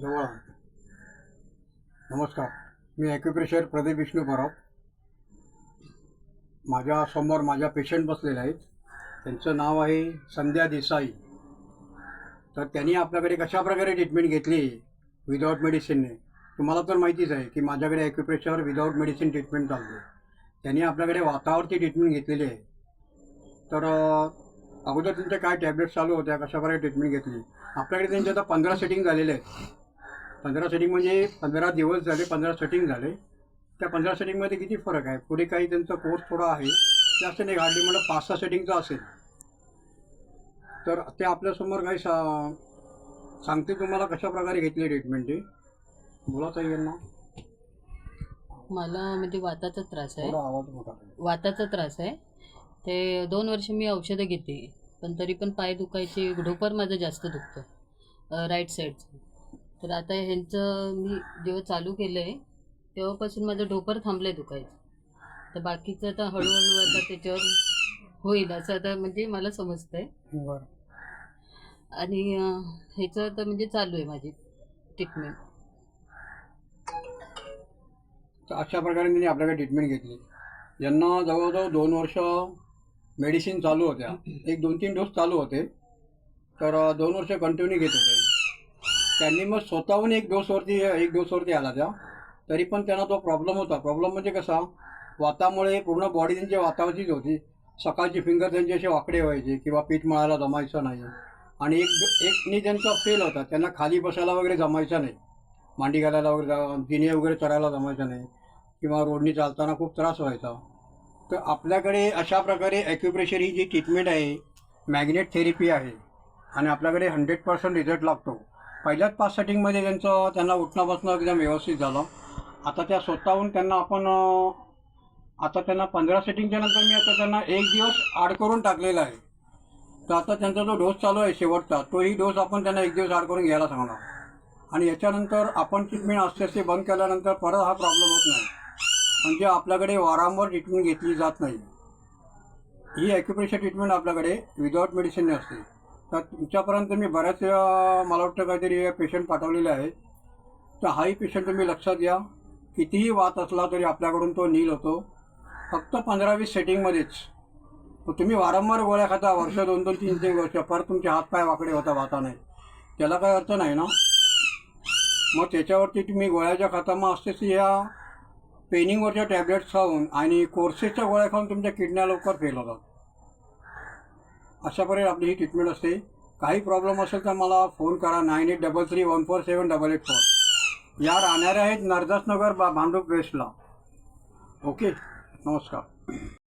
जवळ आहे. नमस्कार, मी ॲक्युप्रेशर प्रदीप विष्णू परब. माझ्यासमोर माझ्या पेशंट बसलेले आहेत. त्यांचं नाव आहे संध्या देसाई. तर त्यांनी आपल्याकडे कशाप्रकारे ट्रीटमेंट घेतली विदाऊट मेडिसिनने तुम्हाला तर माहितीच आहे की माझ्याकडे ॲक्युप्रेशर विदाऊट मेडिसिन ट्रीटमेंट चालते. त्यांनी आपल्याकडे वातावरती ट्रीटमेंट घेतलेली आहे. तर अगोदर त्यांच्या काय टॅब्लेट्स चालू होत्या, कशाप्रकारे ट्रीटमेंट घेतली. आपल्याकडे त्यांचे आता 15 सेटिंग झालेले आहेत. 15 सेटिंग म्हणजे 15 दिवस झाले, 15 सेटिंग झाले. त्या 15 सेटिंगमध्ये किती फरक आहे. पुढे काही त्यांचा कोर्स थोडा आहे, जास्त नाही, हार्डली म्हणलं 5-6 सेटिंगचा असेल. तर ते आपल्यासमोर काही सांगते तुम्हाला कशाप्रकारे घेतली ट्रीटमेंट ती. बोला ताई यांना. मला म्हणजे वाताचा त्रास आहे. थोडा आवाज मोठा आहे. वाताचा त्रास आहे. ते 2 वर्ष मी औषधं घेते, पण तरी पण पाय दुखायचे, ढोपर माझं जास्त दुखतं राईट साईडचं. तर आता ह्यांचं मी जेव्हा चालू केलं आहे तेव्हापासून माझं ढोपर थांबलं दुखायचं. तर बाकीचं आता हळूहळू आता त्याच्यावर होईल असं आता म्हणजे मला समजतं आहे. बरं. आणि ह्याचं तर म्हणजे चालू आहे माझी ट्रीटमेंट. तर अशा प्रकारे त्यांनी आपल्याकडे ट्रीटमेंट घेतली. यांना जवळजवळ 2 वर्ष मेडिसिन चालू होत्या. 1-2-3 डोस चालू होते. तर 2 वर्ष कंटिन्यू घेत होते. त्यांनी मग स्वतःहून एक डोसवरती आला त्या. तरी पण त्यांना तो प्रॉब्लेम होता. प्रॉब्लेम म्हणजे कसा, वातामुळे पूर्ण बॉडी त्यांची वातावरचीच होती. सकाळचे फिंगर त्यांचे असे वाकडे व्हायचे किंवा पीठ मळायला जमायचं नाही. आणि एकनी त्यांचा फेल होता. त्यांना खाली बसायला वगैरे जमायचं नाही, मांडी घालायला वगैरे, जिने वगैरे चढायला जमायचं नाही, किंवा रोडनी चालताना खूप त्रास व्हायचा. तर आपल्याकडे अशा प्रकारे ॲक्युप्रेशर ही जी ट्रीटमेंट आहे, मॅग्नेट थेरपी आहे. आणि आपल्याकडे 100% रिझल्ट लागतो. पहिल्याच 5 सेटिंगमध्ये त्यांना उठणं बसणं एकदम व्यवस्थित झालं. आता त्या स्वतःहून त्यांना आपण आता त्यांना 15 सेटिंगच्या नंतर मी आता त्यांना 1 दिवस ॲड करून टाकलेला आहे. तर आता त्यांचा जो डोस चालू आहे शेवटचा, तोही डोस आपण त्यांना 1 दिवस ॲड करून घ्यायला सांगणार. आणि याच्यानंतर आपण ट्रीटमेंट आस्ते बंद केल्यानंतर परत हा प्रॉब्लेम होत नाही. म्हणजे आपल्याकडे वारंवार ट्रीटमेंट घेतली जात नाही. ही ॲक्युप्रेशर ट्रीटमेंट आपल्याकडे विदाऊट मेडिसिनने असते. तर तुमच्यापर्यंत मी बऱ्याच मला वाटतं काहीतरी पेशंट पाठवलेले आहे. तर हाही पेशंट तुम्ही लक्षात घ्या. कितीही वात असला तरी आपल्याकडून तो नील होतो, फक्त 15-20 सेटिंगमध्येच. तुम्ही वारंवार गोळ्या खाता, वर्ष 2-2, 3-3 वर्ष, परत तुमचे हातपाय वाकडे होता वाता नाही, त्याला काही अर्थ नाही ना. मग त्याच्यावरती तुम्ही गोळ्याच्या खाता, मग असतेच या पेनिंगवरच्या टॅब्लेट्स खाऊन आणि कोर्सेसच्या गोळ्या खाऊन तुमच्या किडन्या लवकर फेल होतात. अशा प्रकारे आपली ही ट्रीटमेंट असते. काही प्रॉब्लेम असेल तर मला फोन करा. 9833147884. या राहणाऱ्या आहेत नरदासनगर भांडूप वेस्टला. ओके, नमस्कार.